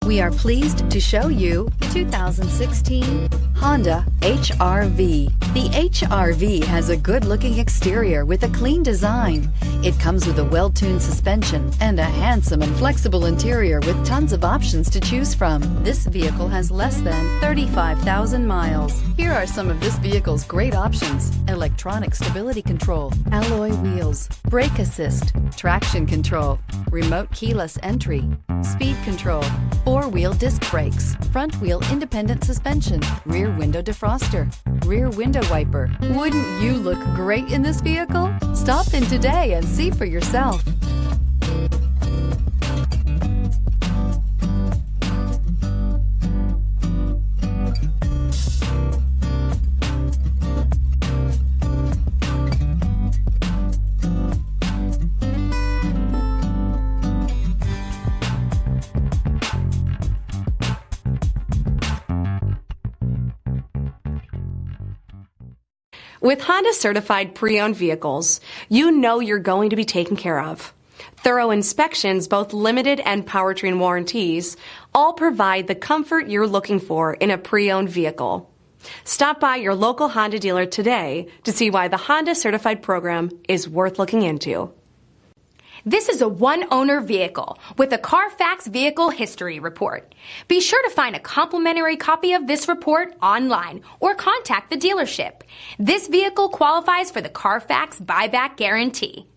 We are pleased to show you 2016 Honda HR-V. The HR-V has a good-looking exterior with a clean design. It comes with a well-tuned suspension and a handsome and flexible interior with tons of options to choose from. This vehicle has less than 35,000 miles. Here are some of this vehicle's great options: electronic stability control, alloy wheels, brake assist, traction control, remote keyless entry, speed control, four-wheel disc brakes, front-wheel independent suspension, rear window defroster, rear window wiper. Wouldn't you look great in this vehicle? Stop in today and see for yourself. With Honda certified pre-owned vehicles, you know you're going to be taken care of. Thorough inspections, both limited and powertrain warranties, all provide the comfort you're looking for in a pre-owned vehicle. Stop by your local Honda dealer today to see why the Honda certified program is worth looking into. This is a one-owner vehicle with a Carfax Vehicle History Report. Be sure to find a complimentary copy of this report online or contact the dealership. This vehicle qualifies for the Carfax Buyback Guarantee.